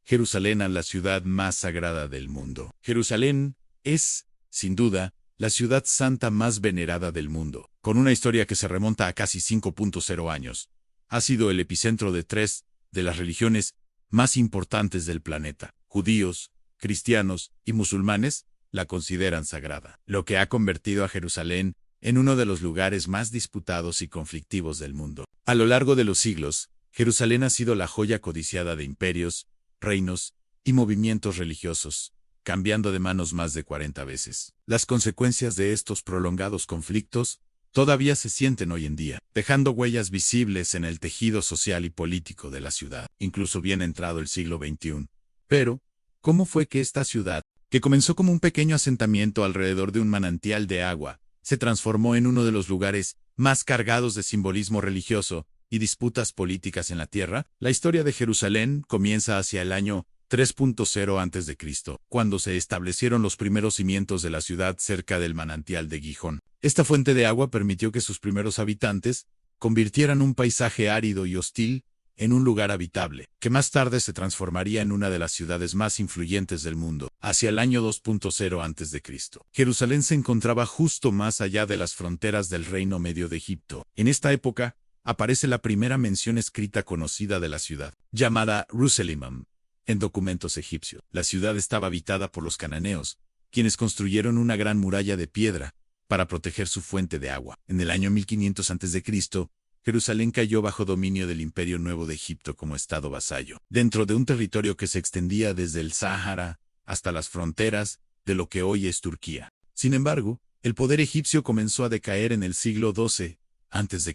Jerusalén a la ciudad más sagrada del mundo. Jerusalén es, sin duda, la ciudad santa más venerada del mundo, con una historia que se remonta a casi 5.0 años. Ha sido el epicentro de tres de las religiones más importantes del planeta. Judíos, cristianos y musulmanes la consideran sagrada, lo que ha convertido a Jerusalén en uno de los lugares más disputados y conflictivos del mundo. A lo largo de los siglos, Jerusalén ha sido la joya codiciada de imperios, reinos y movimientos religiosos, cambiando de manos más de 40 veces. Las consecuencias de estos prolongados conflictos todavía se sienten hoy en día, dejando huellas visibles en el tejido social y político de la ciudad, incluso bien entrado el siglo XXI. Pero, ¿cómo fue que esta ciudad, que comenzó como un pequeño asentamiento alrededor de un manantial de agua, se transformó en uno de los lugares más cargados de simbolismo religioso y disputas políticas en la tierra? La historia de Jerusalén comienza hacia el año 3.0 a.C., cuando se establecieron los primeros cimientos de la ciudad cerca del manantial de Gijón. Esta fuente de agua permitió que sus primeros habitantes convirtieran un paisaje árido y hostil en un lugar habitable, que más tarde se transformaría en una de las ciudades más influyentes del mundo. Hacia el año 2.0 a.C., Jerusalén se encontraba justo más allá de las fronteras del Reino Medio de Egipto. En esta época, aparece la primera mención escrita conocida de la ciudad, llamada Ruselimam, en documentos egipcios. La ciudad estaba habitada por los cananeos, quienes construyeron una gran muralla de piedra para proteger su fuente de agua. En el año 1500 a.C., Jerusalén cayó bajo dominio del Imperio Nuevo de Egipto como estado vasallo, dentro de un territorio que se extendía desde el Sáhara hasta las fronteras de lo que hoy es Turquía. Sin embargo, el poder egipcio comenzó a decaer en el siglo XII a.C.,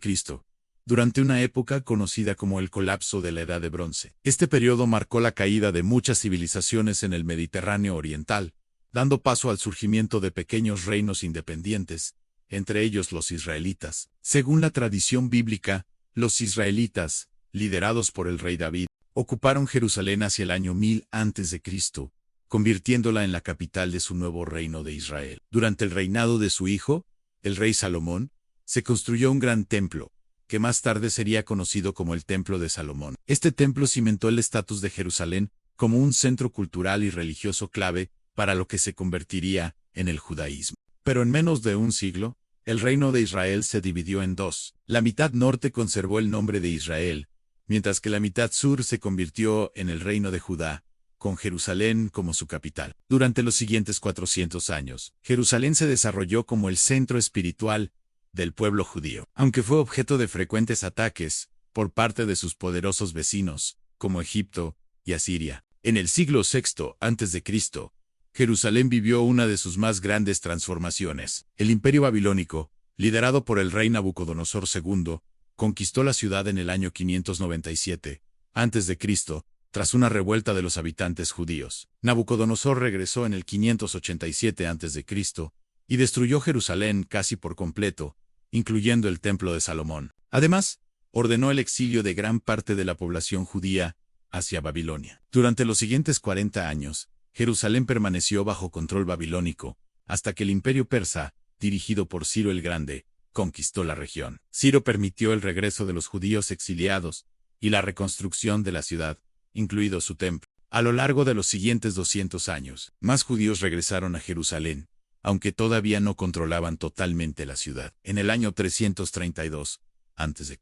durante una época conocida como el colapso de la Edad de Bronce. Este periodo marcó la caída de muchas civilizaciones en el Mediterráneo oriental, dando paso al surgimiento de pequeños reinos independientes, entre ellos los israelitas. Según la tradición bíblica, los israelitas, liderados por el rey David, ocuparon Jerusalén hacia el año 1000 a.C., convirtiéndola en la capital de su nuevo reino de Israel. Durante el reinado de su hijo, el rey Salomón, se construyó un gran templo, que más tarde sería conocido como el Templo de Salomón. Este templo cimentó el estatus de Jerusalén como un centro cultural y religioso clave para lo que se convertiría en el judaísmo. Pero en menos de un siglo, el reino de Israel se dividió en dos. La mitad norte conservó el nombre de Israel, mientras que la mitad sur se convirtió en el reino de Judá, con Jerusalén como su capital. Durante los siguientes 400 años, Jerusalén se desarrolló como el centro espiritual del pueblo judío, aunque fue objeto de frecuentes ataques por parte de sus poderosos vecinos, como Egipto y Asiria. En el siglo VI a.C., Jerusalén vivió una de sus más grandes transformaciones. El Imperio Babilónico, liderado por el rey Nabucodonosor II, conquistó la ciudad en el año 597 a.C., tras una revuelta de los habitantes judíos. Nabucodonosor regresó en el 587 a.C. y destruyó Jerusalén casi por completo, incluyendo el Templo de Salomón. Además, ordenó el exilio de gran parte de la población judía hacia Babilonia. Durante los siguientes 40 años, Jerusalén permaneció bajo control babilónico, hasta que el Imperio Persa, dirigido por Ciro el Grande, conquistó la región. Ciro permitió el regreso de los judíos exiliados y la reconstrucción de la ciudad, incluido su templo. A lo largo de los siguientes 200 años, más judíos regresaron a Jerusalén, aunque todavía no controlaban totalmente la ciudad. En el año 332 a.C.,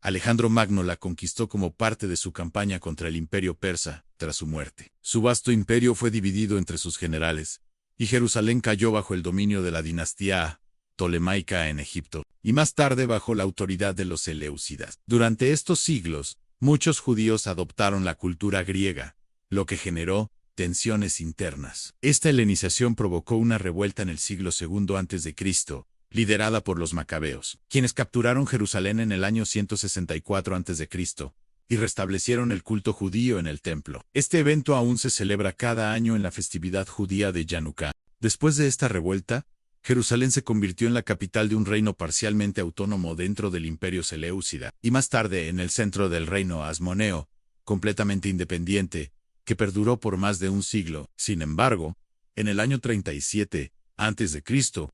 Alejandro Magno la conquistó como parte de su campaña contra el Imperio Persa, tras su muerte. Su vasto imperio fue dividido entre sus generales, y Jerusalén cayó bajo el dominio de la dinastía Ptolemaica en Egipto, y más tarde bajo la autoridad de los Seleucidas. Durante estos siglos, muchos judíos adoptaron la cultura griega, lo que generó tensiones internas. Esta helenización provocó una revuelta en el siglo II a.C., liderada por los macabeos, quienes capturaron Jerusalén en el año 164 a.C. y restablecieron el culto judío en el templo. Este evento aún se celebra cada año en la festividad judía de Hanukkah. Después de esta revuelta, Jerusalén se convirtió en la capital de un reino parcialmente autónomo dentro del Imperio Seleucida, y más tarde en el centro del reino Asmoneo, completamente independiente, que perduró por más de un siglo. Sin embargo, en el año 37 a.C.,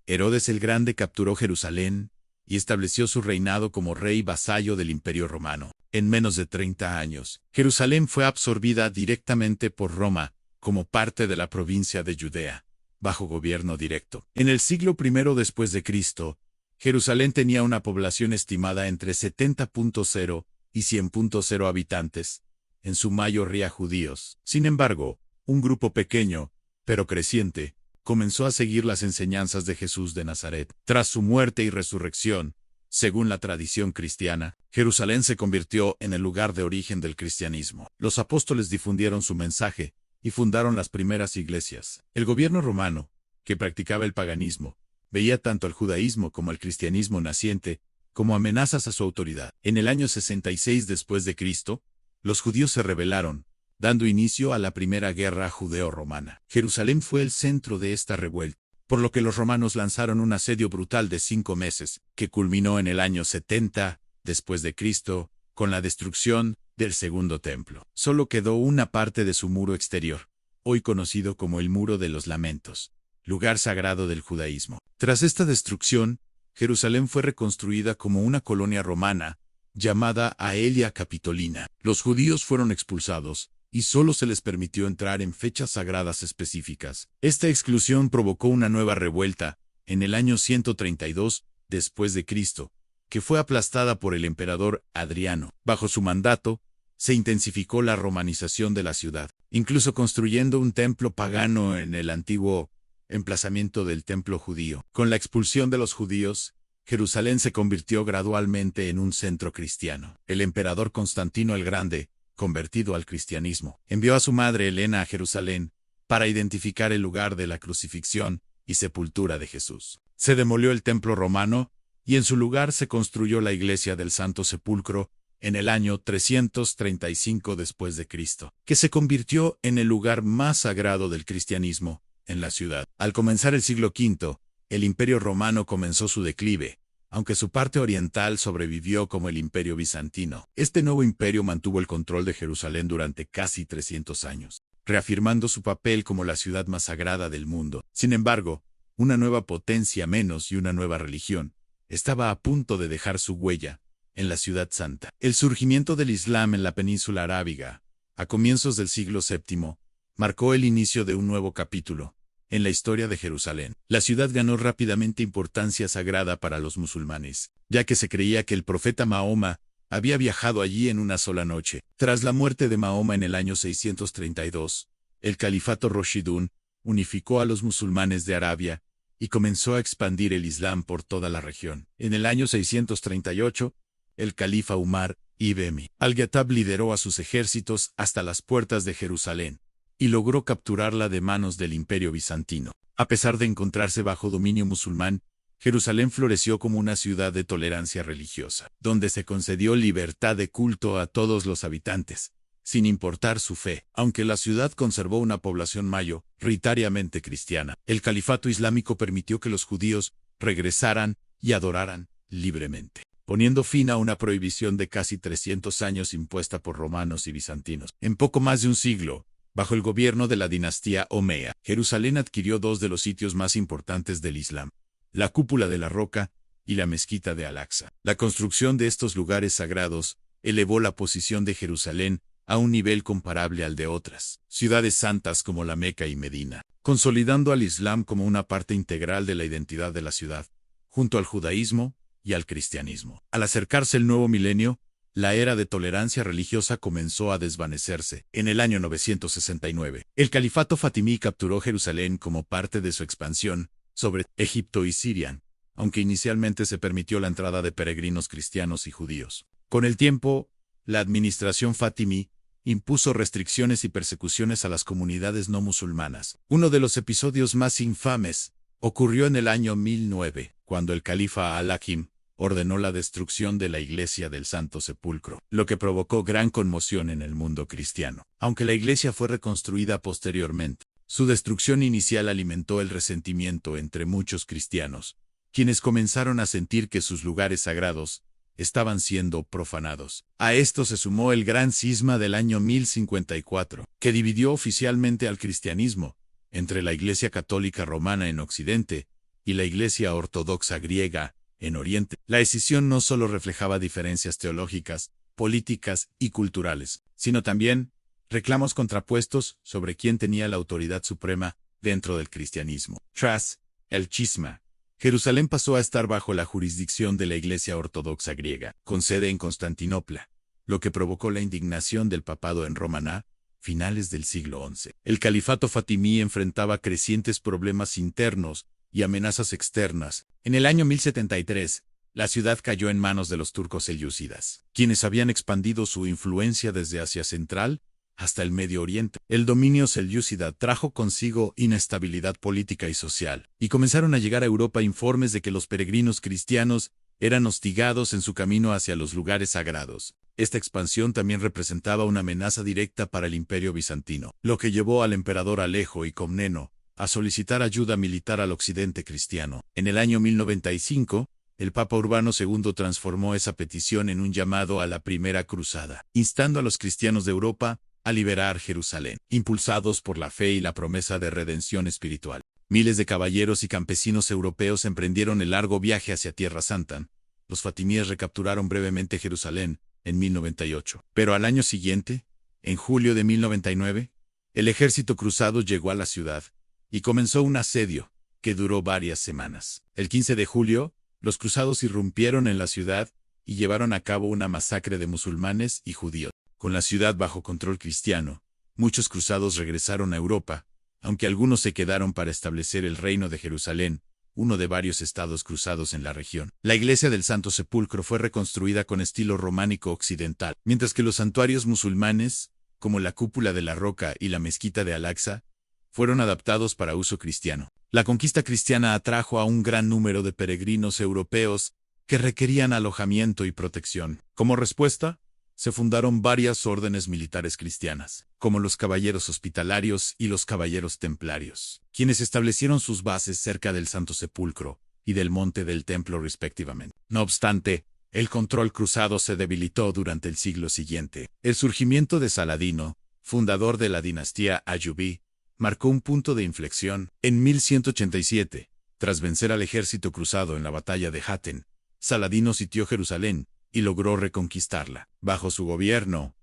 Herodes el Grande capturó Jerusalén y estableció su reinado como rey vasallo del Imperio Romano. En menos de 30 años, Jerusalén fue absorbida directamente por Roma como parte de la provincia de Judea, bajo gobierno directo. En el siglo I después de Cristo, Jerusalén tenía una población estimada entre 70.0 y 100.0 habitantes, en su mayoría judíos. Sin embargo, un grupo pequeño, pero creciente, comenzó a seguir las enseñanzas de Jesús de Nazaret. Tras su muerte y resurrección, según la tradición cristiana, Jerusalén se convirtió en el lugar de origen del cristianismo. Los apóstoles difundieron su mensaje y fundaron las primeras iglesias. El gobierno romano, que practicaba el paganismo, veía tanto al judaísmo como al cristianismo naciente como amenazas a su autoridad. En el año 66 después de Cristo, los judíos se rebelaron, dando inicio a la primera guerra judeo-romana. Jerusalén fue el centro de esta revuelta, por lo que los romanos lanzaron un asedio brutal de 5 meses, que culminó en el año 70 después de Cristo, con la destrucción del segundo templo. Solo quedó una parte de su muro exterior, hoy conocido como el Muro de los Lamentos, lugar sagrado del judaísmo. Tras esta destrucción, Jerusalén fue reconstruida como una colonia romana, llamada Aelia Capitolina. Los judíos fueron expulsados, y solo se les permitió entrar en fechas sagradas específicas. Esta exclusión provocó una nueva revuelta, en el año 132 después de Cristo, que fue aplastada por el emperador Adriano. Bajo su mandato, se intensificó la romanización de la ciudad, incluso construyendo un templo pagano en el antiguo emplazamiento del templo judío. Con la expulsión de los judíos, Jerusalén se convirtió gradualmente en un centro cristiano. El emperador Constantino el Grande, convertido al cristianismo, envió a su madre Helena a Jerusalén para identificar el lugar de la crucifixión y sepultura de Jesús. Se demolió el templo romano y en su lugar se construyó la iglesia del Santo Sepulcro en el año 335 después de Cristo, que se convirtió en el lugar más sagrado del cristianismo en la ciudad. Al comenzar el siglo V, el Imperio Romano comenzó su declive, aunque su parte oriental sobrevivió como el Imperio Bizantino. Este nuevo imperio mantuvo el control de Jerusalén durante casi 300 años, reafirmando su papel como la ciudad más sagrada del mundo. Sin embargo, una nueva potencia menos y una nueva religión estaba a punto de dejar su huella en la ciudad santa. El surgimiento del Islam en la península arábiga, a comienzos del siglo VII, marcó el inicio de un nuevo capítulo en la historia de Jerusalén. La ciudad ganó rápidamente importancia sagrada para los musulmanes, ya que se creía que el profeta Mahoma había viajado allí en una sola noche. Tras la muerte de Mahoma en el año 632, el califato Rashidun unificó a los musulmanes de Arabia y comenzó a expandir el Islam por toda la región. En el año 638, el califa Umar ibn al-Khattab lideró a sus ejércitos hasta las puertas de Jerusalén y logró capturarla de manos del Imperio Bizantino. A pesar de encontrarse bajo dominio musulmán, Jerusalén floreció como una ciudad de tolerancia religiosa, donde se concedió libertad de culto a todos los habitantes, sin importar su fe. Aunque la ciudad conservó una población mayoritariamente cristiana, el califato islámico permitió que los judíos regresaran y adoraran libremente, poniendo fin a una prohibición de casi 300 años impuesta por romanos y bizantinos. En poco más de un siglo, bajo el gobierno de la dinastía Omeya, Jerusalén adquirió dos de los sitios más importantes del Islam: la Cúpula de la Roca y la Mezquita de Al-Aqsa. La construcción de estos lugares sagrados elevó la posición de Jerusalén a un nivel comparable al de otras ciudades santas como la Meca y Medina, consolidando al Islam como una parte integral de la identidad de la ciudad, junto al judaísmo y al cristianismo. Al acercarse el nuevo milenio, la era de tolerancia religiosa comenzó a desvanecerse. En el año 969, el califato fatimí capturó Jerusalén como parte de su expansión sobre Egipto y Siria, aunque inicialmente se permitió la entrada de peregrinos cristianos y judíos. Con el tiempo, la administración fatimí impuso restricciones y persecuciones a las comunidades no musulmanas. Uno de los episodios más infames ocurrió en el año 1009, cuando el califa Al-Hakim ordenó la destrucción de la iglesia del Santo Sepulcro, lo que provocó gran conmoción en el mundo cristiano. Aunque la iglesia fue reconstruida posteriormente, su destrucción inicial alimentó el resentimiento entre muchos cristianos, quienes comenzaron a sentir que sus lugares sagrados estaban siendo profanados. A esto se sumó el gran cisma del año 1054, que dividió oficialmente al cristianismo entre la Iglesia Católica Romana en Occidente y la Iglesia Ortodoxa griega en Oriente. La escisión no solo reflejaba diferencias teológicas, políticas y culturales, sino también reclamos contrapuestos sobre quién tenía la autoridad suprema dentro del cristianismo. Tras el cisma, Jerusalén pasó a estar bajo la jurisdicción de la Iglesia Ortodoxa griega, con sede en Constantinopla, lo que provocó la indignación del papado en Roma a finales del siglo XI. El califato fatimí enfrentaba crecientes problemas internos y amenazas externas. En el año 1073, la ciudad cayó en manos de los turcos selyúcidas, quienes habían expandido su influencia desde Asia Central hasta el Medio Oriente. El dominio selyúcida trajo consigo inestabilidad política y social, y comenzaron a llegar a Europa informes de que los peregrinos cristianos eran hostigados en su camino hacia los lugares sagrados. Esta expansión también representaba una amenaza directa para el Imperio bizantino, lo que llevó al emperador Alejo y Comneno a solicitar ayuda militar al occidente cristiano. En el año 1095, el Papa Urbano II transformó esa petición en un llamado a la Primera Cruzada, instando a los cristianos de Europa a liberar Jerusalén, impulsados por la fe y la promesa de redención espiritual. Miles de caballeros y campesinos europeos emprendieron el largo viaje hacia Tierra Santa. Los fatimíes recapturaron brevemente Jerusalén en 1098. Pero al año siguiente, en julio de 1099, el ejército cruzado llegó a la ciudad y comenzó un asedio que duró varias semanas. El 15 de julio, los cruzados irrumpieron en la ciudad y llevaron a cabo una masacre de musulmanes y judíos. Con la ciudad bajo control cristiano, muchos cruzados regresaron a Europa, aunque algunos se quedaron para establecer el reino de Jerusalén, uno de varios estados cruzados en la región. La iglesia del Santo Sepulcro fue reconstruida con estilo románico occidental, mientras que los santuarios musulmanes, como la cúpula de la Roca y la mezquita de Al-Aqsa, fueron adaptados para uso cristiano. La conquista cristiana atrajo a un gran número de peregrinos europeos que requerían alojamiento y protección. Como respuesta, se fundaron varias órdenes militares cristianas, como los caballeros hospitalarios y los caballeros templarios, quienes establecieron sus bases cerca del Santo Sepulcro y del Monte del Templo respectivamente. No obstante, el control cruzado se debilitó durante el siglo siguiente. El surgimiento de Saladino, fundador de la dinastía Ayubí, marcó un punto de inflexión. En 1187, tras vencer al ejército cruzado en la batalla de Hattin, Saladino sitió Jerusalén y logró reconquistarla. Bajo su gobierno,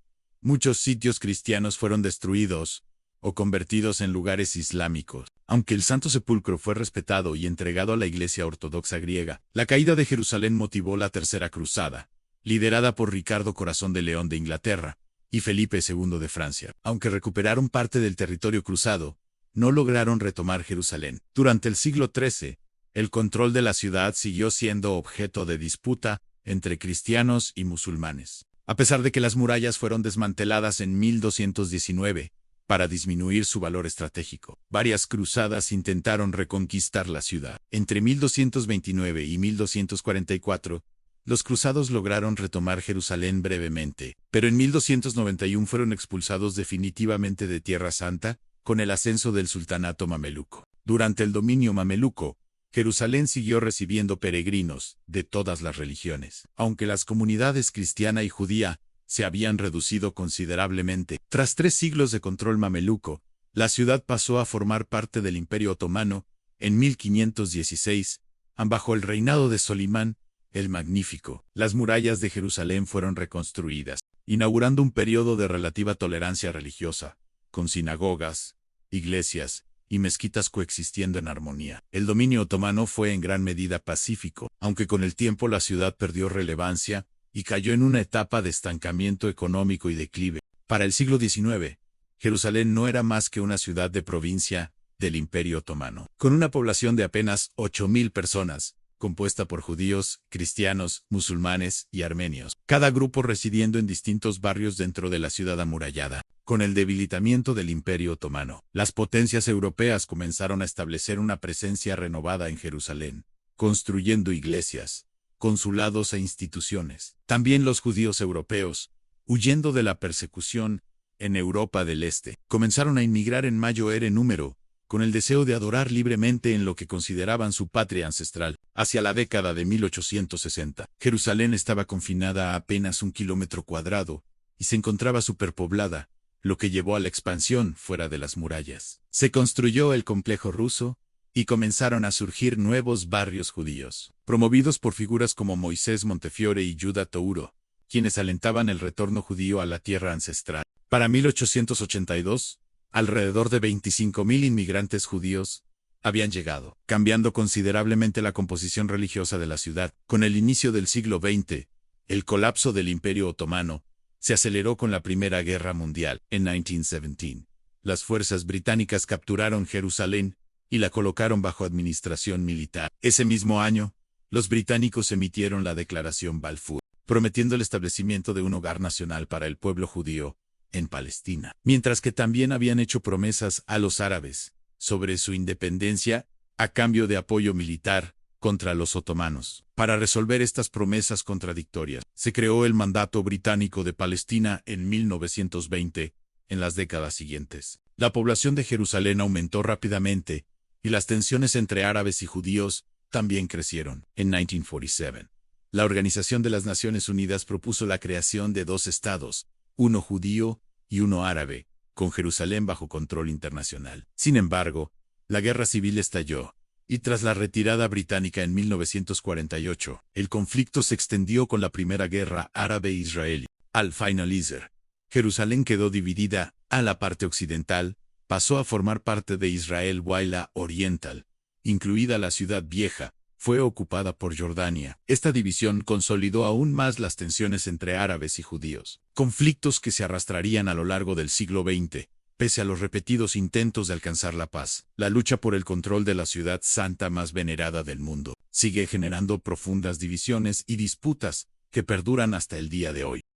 muchos sitios cristianos fueron destruidos o convertidos en lugares islámicos. Aunque el Santo Sepulcro fue respetado y entregado a la Iglesia Ortodoxa griega, la caída de Jerusalén motivó la Tercera Cruzada, liderada por Ricardo Corazón de León de Inglaterra y Felipe II de Francia. Aunque recuperaron parte del territorio cruzado, no lograron retomar Jerusalén. Durante el siglo XIII, el control de la ciudad siguió siendo objeto de disputa entre cristianos y musulmanes. A pesar de que las murallas fueron desmanteladas en 1219 para disminuir su valor estratégico, varias cruzadas intentaron reconquistar la ciudad. Entre 1229 y 1244, los cruzados lograron retomar Jerusalén brevemente, pero en 1291 fueron expulsados definitivamente de Tierra Santa con el ascenso del sultanato mameluco. Durante el dominio mameluco, Jerusalén siguió recibiendo peregrinos de todas las religiones, aunque las comunidades cristiana y judía se habían reducido considerablemente. Tras 3 siglos de control mameluco, la ciudad pasó a formar parte del Imperio Otomano en 1516, bajo el reinado de Solimán el Magnífico. Las murallas de Jerusalén fueron reconstruidas, inaugurando un periodo de relativa tolerancia religiosa, con sinagogas, iglesias y mezquitas coexistiendo en armonía. El dominio otomano fue en gran medida pacífico, aunque con el tiempo la ciudad perdió relevancia y cayó en una etapa de estancamiento económico y declive. Para el siglo XIX, Jerusalén no era más que una ciudad de provincia del Imperio Otomano, con una población de apenas 8.000 personas, compuesta por judíos, cristianos, musulmanes y armenios, cada grupo residiendo en distintos barrios dentro de la ciudad amurallada. Con el debilitamiento del Imperio Otomano, las potencias europeas comenzaron a establecer una presencia renovada en Jerusalén, construyendo iglesias, consulados e instituciones. También los judíos europeos, huyendo de la persecución en Europa del Este, comenzaron a inmigrar en mayor número, con el deseo de adorar libremente en lo que consideraban su patria ancestral. Hacia la década de 1860, Jerusalén estaba confinada a apenas 1 kilómetro cuadrado y se encontraba superpoblada, lo que llevó a la expansión fuera de las murallas. Se construyó el complejo ruso y comenzaron a surgir nuevos barrios judíos, promovidos por figuras como Moisés Montefiore y Giuda Touro, quienes alentaban el retorno judío a la tierra ancestral. Para 1882, alrededor de 25.000 inmigrantes judíos habían llegado, cambiando considerablemente la composición religiosa de la ciudad. Con el inicio del siglo XX, el colapso del Imperio Otomano se aceleró con la Primera Guerra Mundial. En 1917, las fuerzas británicas capturaron Jerusalén y la colocaron bajo administración militar. Ese mismo año, los británicos emitieron la Declaración Balfour, prometiendo el establecimiento de un hogar nacional para el pueblo judío en Palestina, mientras que también habían hecho promesas a los árabes sobre su independencia a cambio de apoyo militar contra los otomanos. Para resolver estas promesas contradictorias, se creó el Mandato Británico de Palestina en 1920. En las décadas siguientes, la población de Jerusalén aumentó rápidamente y las tensiones entre árabes y judíos también crecieron. En 1947, la Organización de las Naciones Unidas propuso la creación de dos estados, uno judío y uno árabe, con Jerusalén bajo control internacional. Sin embargo, la guerra civil estalló, y tras la retirada británica en 1948, el conflicto se extendió con la Primera Guerra Árabe-Israelí. Al finalizar, Jerusalén quedó dividida. A la parte occidental pasó a formar parte de Israel Waila Oriental, incluida la Ciudad Vieja, fue ocupada por Jordania. Esta división consolidó aún más las tensiones entre árabes y judíos, conflictos que se arrastrarían a lo largo del siglo XX. Pese a los repetidos intentos de alcanzar la paz, la lucha por el control de la ciudad santa más venerada del mundo sigue generando profundas divisiones y disputas que perduran hasta el día de hoy.